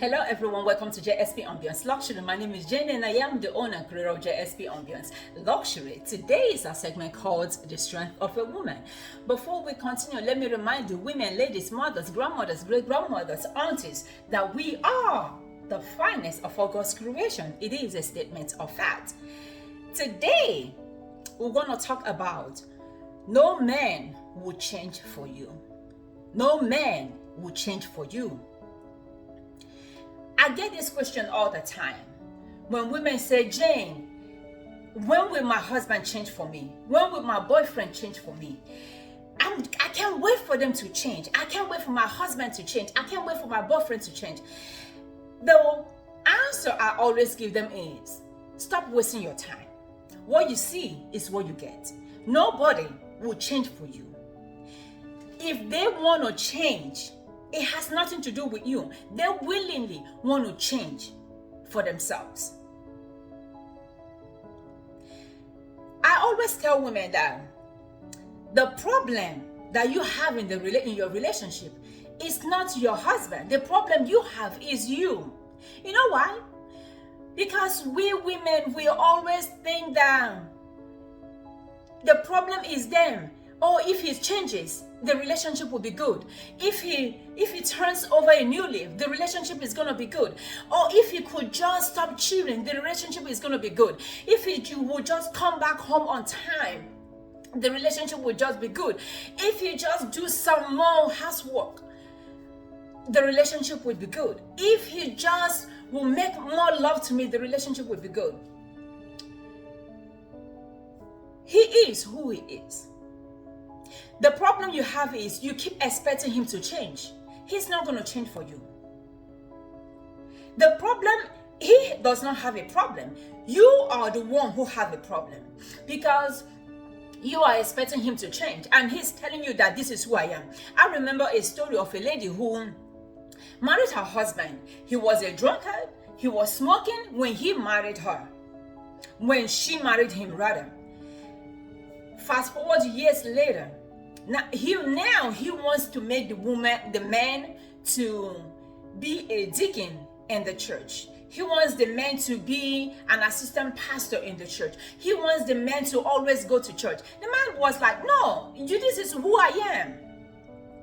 Hello everyone, welcome to JSP Ambience Luxury. My name is Jane and I am the owner and creator of JSP Ambience Luxury. Today is our segment called The Strength of a Woman. Before we continue, let me remind you women, ladies, mothers, grandmothers, great-grandmothers, aunties, that we are the finest of God's creation. It is a statement of fact. Today, we're going to talk about no man will change for you. No man will change for you. I get this question all the time. When women say, Jane, when will my husband change for me? When will my boyfriend change for me? I can't wait for them to change. I can't wait for my husband to change. I can't wait for my boyfriend to change. The answer I always give them is, stop wasting your time. What you see is what you get. Nobody will change for you. If they want to change, it has nothing to do with you. They willingly want to change for themselves. I always tell women that the problem that you have in your relationship is not your husband. The problem you have is you. You know why? Because we women, we always think that the problem is them. Or if he changes, the relationship will be good. If he turns over a new leaf, the relationship is going to be good. Or if he could just stop cheating, the relationship is going to be good. If he would just come back home on time, the relationship will just be good. If he just do some more housework, the relationship will be good. If he just will make more love to me, the relationship will be good. He is who he is. The problem you have is you keep expecting him to change. He's not going to change for you. The problem, he does not have a problem. You are the one who have a problem because you are expecting him to change and he's telling you that this is who I am. I remember a story of a lady who married her husband. He was a drunkard. He was smoking when he married her. When she married him, rather. Fast forward years later. Now he wants to make the man to be a deacon in the church. He wants the man to be an assistant pastor in the church. He wants the man to always go to church. The man was like, no, this is who I am.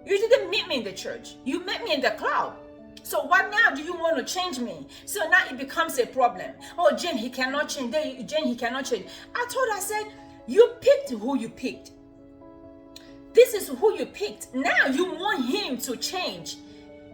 You didn't meet me in the church. You met me in the club. So what now do you want to change me? So now it becomes a problem. Oh, Jane, he cannot change. Jane, he cannot change. I said, you picked who you picked. This is who you picked. Now you want him to change.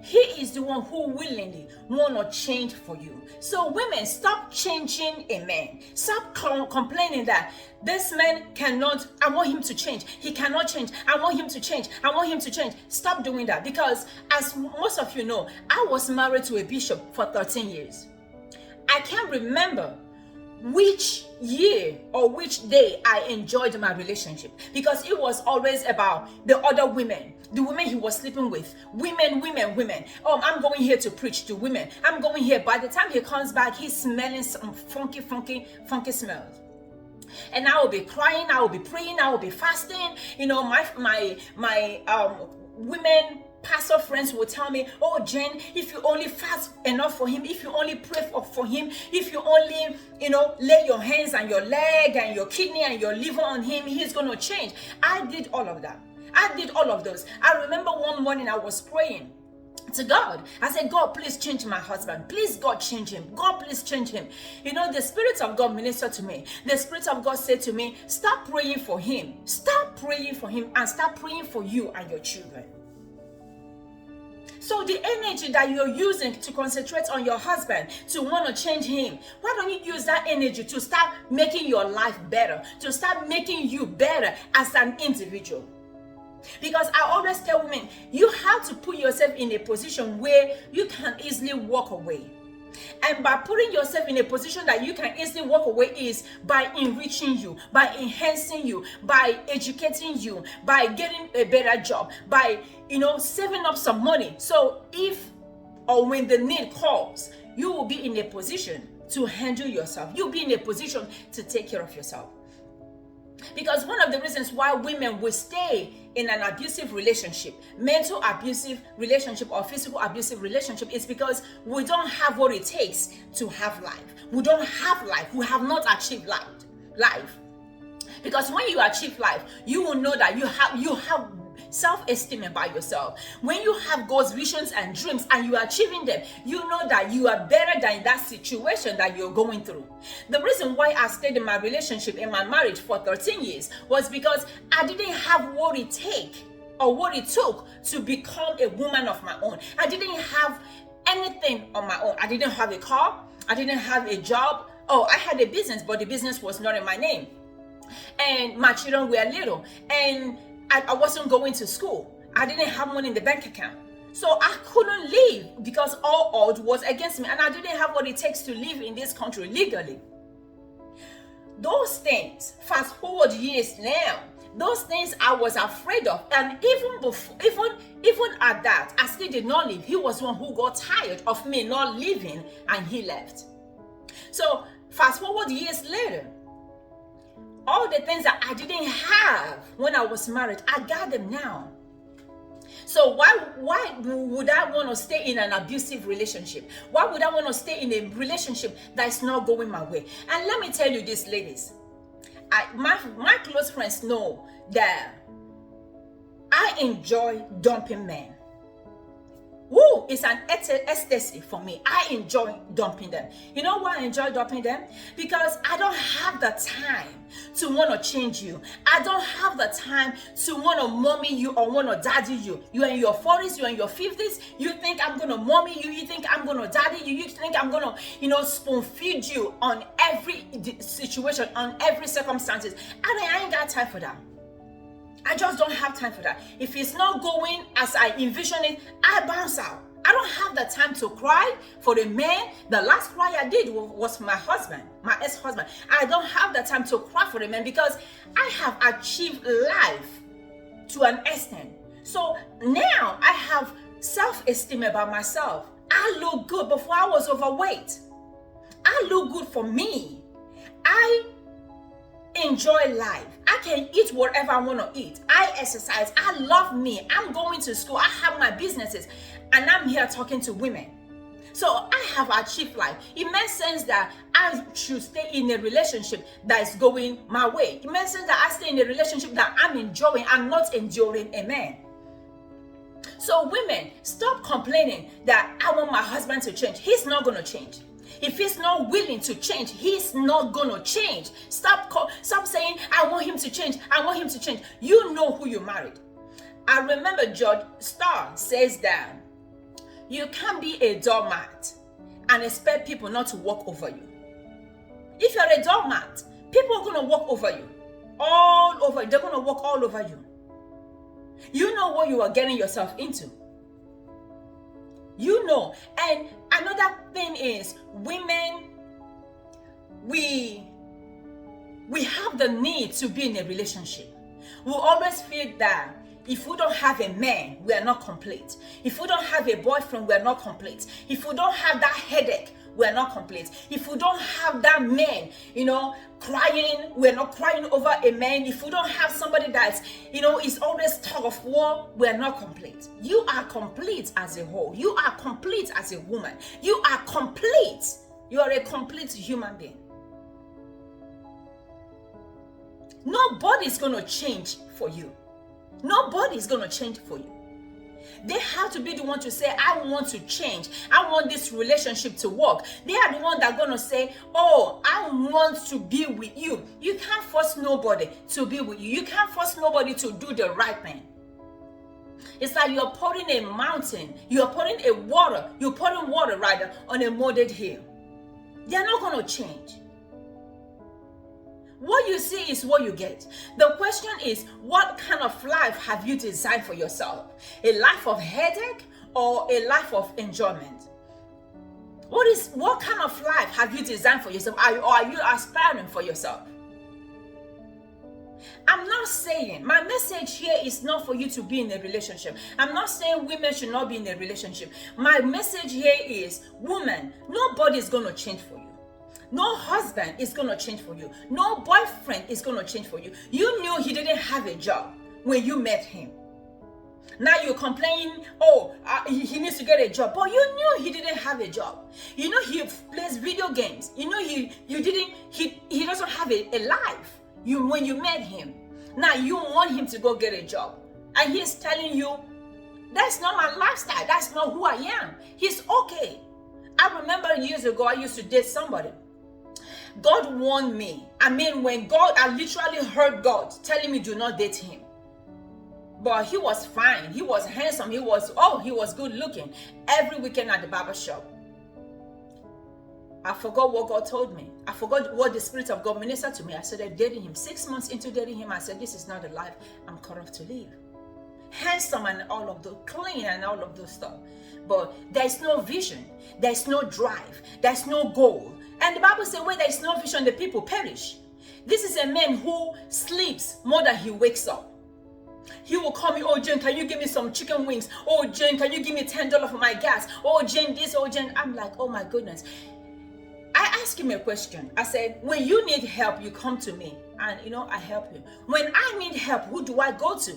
He is the one who willingly want to change for you. So women, stop changing a man. Stop complaining that this man cannot, I want him to change. He cannot change. I want him to change. I want him to change. Stop doing that because as most of you know, I was married to a bishop for 13 years. I can't remember which year or which day I enjoyed my relationship because it was always about the other women, the women he was sleeping with. Women. I'm going here to preach to women. I'm going here. By the time he comes back, he's smelling some funky smells. And I will be crying, I will be praying, I will be fasting. You know, my women pastor friends will tell me, oh, Jane, if you only fast enough for him, if you only pray for him, if you only, lay your hands and your leg and your kidney and your liver on him, he's going to change. I did all of that. I did all of those. I remember one morning I was praying to God. I said, God, please change my husband. Please, God, change him. God, please change him. The Spirit of God ministered to me. The Spirit of God said to me, stop praying for him. Stop praying for him and start praying for you and your children. So the energy that you're using to concentrate on your husband, to want to change him, why don't you use that energy to start making your life better, to start making you better as an individual? Because I always tell women, you have to put yourself in a position where you can easily walk away. And by putting yourself in a position that you can easily walk away is by enriching you, by enhancing you, by educating you, by getting a better job, by, saving up some money. So if or when the need calls, you will be in a position to handle yourself. You'll be in a position to take care of yourself. Because one of the reasons why women will stay in an abusive relationship, mental abusive relationship or physical abusive relationship, is because we don't have what it takes to have life. We don't have life. We have not achieved life. Because when you achieve life, you will know that you have self-esteem about yourself. When you have goals, visions, and dreams, and you are achieving them, you know that you are better than that situation that you're going through. The reason why I stayed in my relationship, in my marriage for 13 years, was because I didn't have what it took to become a woman of my own. I didn't have anything on my own. I didn't have a car. I didn't have a job. Oh, I had a business, but the business was not in my name. And my children were little. And I wasn't going to school. I didn't have money in the bank account. So I couldn't live because all odds was against me. And I didn't have what it takes to live in this country legally. Those things, fast forward years now, those things I was afraid of. And even at that, I still did not leave. He was one who got tired of me not leaving, and he left. So fast forward years later, all the things that I didn't have when I was married, I got them now. So why would I want to stay in an abusive relationship? Why would I want to stay in a relationship that's not going my way? And let me tell you this, ladies. My close friends know that I enjoy dumping men. Woo, it's an ecstasy for me. I enjoy dumping them. You know why I enjoy dumping them? Because I don't have the time to want to change you. I don't have the time to want to mommy you or want to daddy you. You're in your 40s, you're in your 50s. You think I'm going to mommy you. You think I'm going to daddy you. You think I'm going to, spoon feed you on every situation, on every circumstances. And I ain't got time for that. I just don't have time for that. If it's not going as I envision it, I bounce out. I don't have the time to cry for the man. The last cry I did was my husband, my ex-husband. I don't have the time to cry for the man because I have achieved life to an extent. So now I have self-esteem about myself. I look good. Before I was overweight. I look good for me. I enjoy life. I can eat whatever I want to eat. I exercise. I love me. I'm going to school. I have my businesses. And I'm here talking to women. So I have achieved life. It makes sense that I should stay in a relationship that is going my way. It makes sense that I stay in a relationship that I'm enjoying and not enduring a man. So women, stop complaining that I want my husband to change. He's not going to change. If he's not willing to change, he's not going to change. Stop saying, I want him to change. I want him to change. You know who you married. I remember George Starr says that you can't be a doormat and expect people not to walk over you. If you're a doormat, people are going to walk over you. All over you. They're going to walk all over you. You know what you are getting yourself into. You know. And another thing is, women, we have the need to be in a relationship. We always feel that if we don't have a man, we are not complete. If we don't have a boyfriend, we are not complete. If we don't have that headache, we are not complete. If we don't have that man, crying, we're not crying over a man. If we don't have somebody that's, is always tug of war, we're not complete. You are complete as a whole. You are complete as a woman. You are complete. You are a complete human being. Nobody's going to change for you. Nobody's going to change for you. They have to be the one to say, I want to change. I want this relationship to work. They are the one that are going to say, oh, I want to be with you. You can't force nobody to be with you. You can't force nobody to do the right thing. It's like you're pouring a mountain. You're pouring water rather on a molded hill. They're not going to change. What you see is what you get. The question is, what kind of life have you designed for yourself? A life of headache or a life of enjoyment? What kind of life have you designed for yourself? Are you aspiring for yourself? I'm not saying, my message here is not for you to be in a relationship. I'm not saying women should not be in a relationship. My message here is, woman, nobody is going to change for you. No husband is going to change for you. No boyfriend is going to change for you. You knew he didn't have a job when you met him. Now you're complaining, he needs to get a job. But you knew he didn't have a job. You know he plays video games. You know he doesn't have a life. When you met him. Now you want him to go get a job. And he's telling you, that's not my lifestyle. That's not who I am. He's okay. I remember years ago, I used to date somebody. God warned me. I literally heard God telling me, do not date him. But he was fine. He was handsome. He was good looking. Every weekend at the barber shop. I forgot what God told me. I forgot what the Spirit of God ministered to me. I started dating him. 6 months into dating him, I said, this is not the life I'm cut off to live. Handsome and all of those, clean and all of those stuff. But there's no vision. There's no drive. There's no goal. And the Bible says, where there's no vision, the people perish. This is a man who sleeps more than he wakes up. He will call me, oh, Jane, can you give me some chicken wings? Oh, Jane, can you give me $10 for my gas? Oh, Jane, this, oh, Jane. I'm like, oh, my goodness. I asked him a question. I said, when you need help, you come to me. And, I help you. When I need help, who do I go to?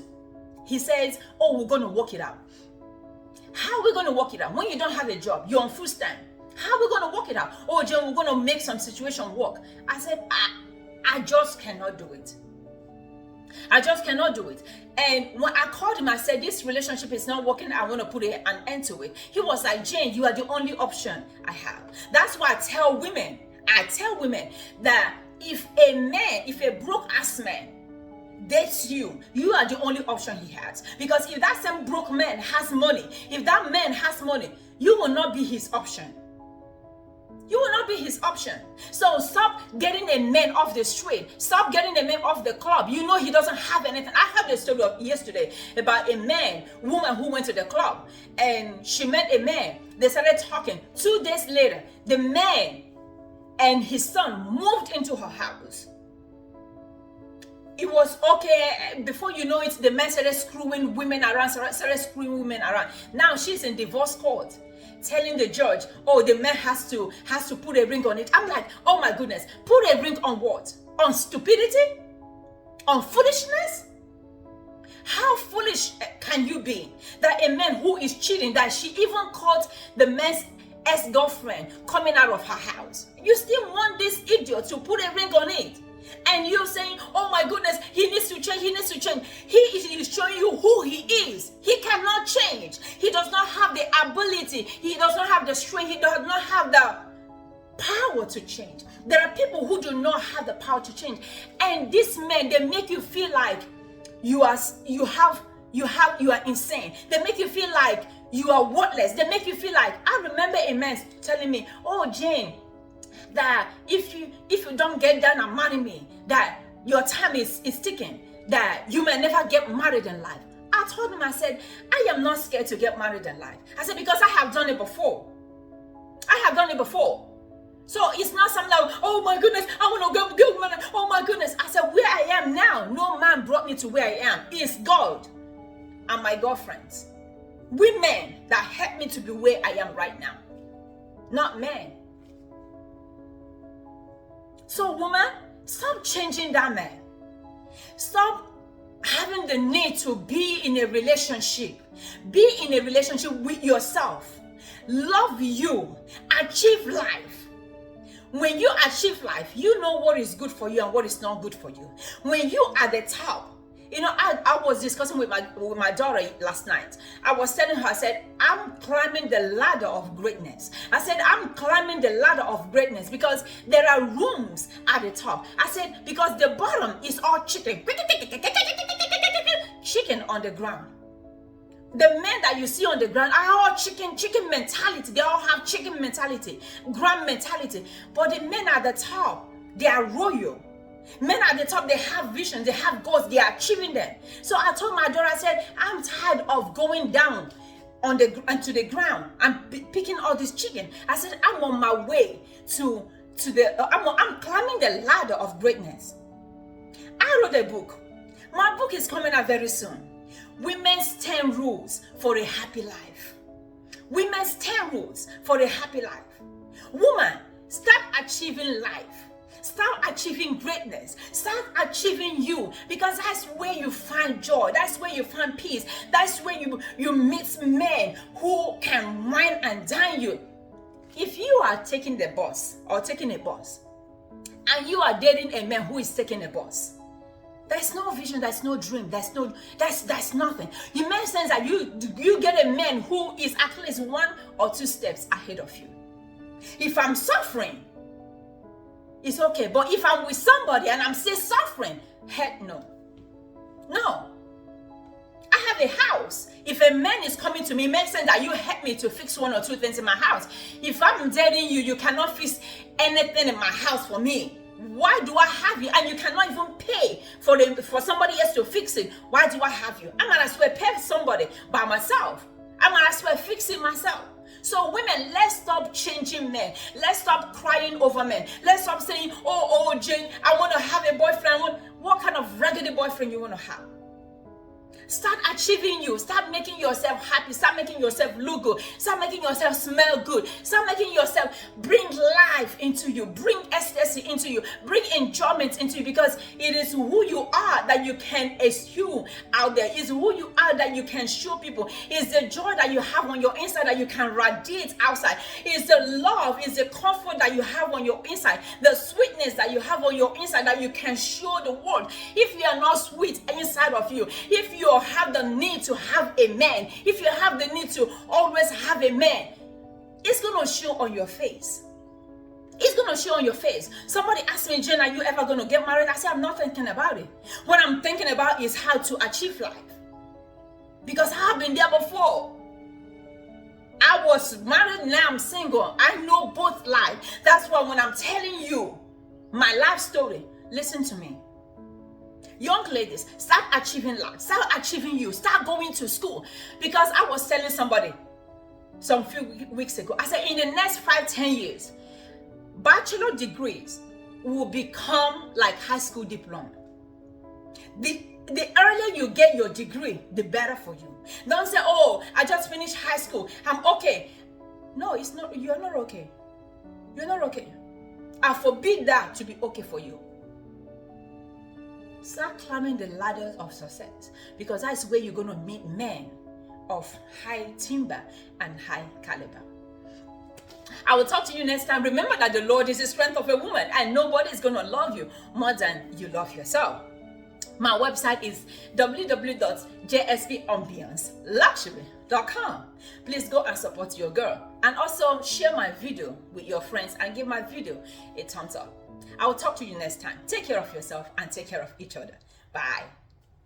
He says, oh, we're going to work it out. How are we going to work it out? When you don't have a job, you're on full time. How are we going to work it out? Oh, Jane, we're going to make some situation work. I said, I just cannot do it. I just cannot do it. And when I called him, I said, this relationship is not working. I want to put an end to it. He was like, Jane, you are the only option I have. That's why I tell women that if a broke-ass man dates you, you are the only option he has. Because if that same broke man has money, if that man has money, you will not be his option. You will not be his option. So stop getting a man off the street. Stop getting a man off the club. You know he doesn't have anything. I heard the story of yesterday about a woman who went to the club and she met a man. They started talking. 2 days later, the man and his son moved into her house. It was okay. Before you know it, the man started screwing women around. Now she's in divorce court, telling the judge, oh, the man has to put a ring on it. I'm like, oh my goodness, put a ring on what? On stupidity? On foolishness? How foolish can you be that a man who is cheating, that she even caught the man's ex-girlfriend coming out of her house, you still want this idiot to put a ring on it? And you're saying, oh my goodness, he needs to change. He is showing you who he is. He cannot change. He does not have the ability. He does not have the strength. He does not have the power to change. There are people who do not have the power to change. And these men, they make you feel like you are insane. They make you feel like you are worthless. They make you feel like, I remember a man telling me, oh, Jane, that if you don't get down and marry me, that your time is ticking, that you may never get married in life. I told him, I said, I am not scared to get married in life. I said, because I have done it before. So it's not something like, oh my goodness, I want to go married. Oh my goodness. I said, where I am now, no man brought me to where I am. It's God and my girlfriends. Women that helped me to be where I am right now. Not men. So woman, stop changing that man. Stop having the need to be in a relationship. Be in a relationship with yourself. Love you. Achieve life. When you achieve life, you know what is good for you and what is not good for you. When you are at the top, I was discussing with my daughter last night. I was telling her, I said, I'm climbing the ladder of greatness. I said, I'm climbing the ladder of greatness because there are rooms at the top. I said, because the bottom is all chicken on the ground. The men that you see on the ground are all chicken mentality. They all have chicken mentality, ground mentality. But the men at the top, they are royal. Men at the top, they have visions, they have goals, they are achieving them. So I told my daughter, I said, I'm tired of going down to the ground and picking all this chicken. I said, I'm on my way I'm climbing the ladder of greatness. I wrote a book. My book is coming out very soon. Women's 10 Rules for a Happy Life. Women's 10 Rules for a Happy Life. Woman, Start achieving life. Start achieving greatness. Start achieving you, because that's where you find joy. That's where you find peace. That's where you meet men who can wine and dine you. If you are taking the bus or taking a bus and you are dating a man who is taking a bus, there's no vision, there's no dream, that's nothing. You make sense that you get a man who is at least 1 or 2 steps ahead of you. If I'm suffering, it's okay. But if I'm with somebody and I'm still suffering, heck no. No. I have a house. If a man is coming to me, it makes sense that you help me to fix 1 or 2 things in my house. If I'm dating you, you cannot fix anything in my house for me. Why do I have you? And you cannot even pay for somebody else to fix it. Why do I have you? I might as well pay somebody by myself. I might as well fix it myself. So women, let's stop changing men. Let's stop crying over men. Let's stop saying, oh, Jane, I want to have a boyfriend. What kind of raggedy boyfriend you want to have? Start achieving you. Start making yourself happy. Start making yourself look good. Start making yourself smell good. Start making yourself bring life into you. Bring ecstasy into you. Bring enjoyment into you, because it is who you are that you can assume out there. It's who you are that you can show people. It's the joy that you have on your inside that you can radiate outside. It's the love, it's the comfort that you have on your inside. The sweetness that you have on your inside that you can show the world. If you are not sweet inside of you, if you have the need to have a man, if you have the need to always have a man, it's going to show on your face. It's going to show on your face. Somebody asked me, Jane, are you ever going to get married? I said, I'm not thinking about it. What I'm thinking about is how to achieve life. Because I've been there before. I was married, now I'm single. I know both life. That's why when I'm telling you my life story, listen to me. Young ladies, start achieving life. Start achieving you. Start going to school. Because I was telling somebody some few weeks ago, I said in the next 5-10 years, bachelor degrees will become like high school diploma. The earlier you get your degree, the better for you. Don't say, oh, I just finished high school, I'm okay. No, it's not. You're not okay. You're not okay. I forbid that to be okay for you. Start climbing the ladders of success, because that's where you're going to meet men of high timber and high caliber. I will talk to you next time. Remember that the Lord is the strength of a woman, and nobody is going to love you more than you love yourself. My website is www.jsbambianceluxury.com. Please go and support your girl, and also share my video with your friends and give my video a thumbs up. I will talk to you next time. Take care of yourself and take care of each other. Bye.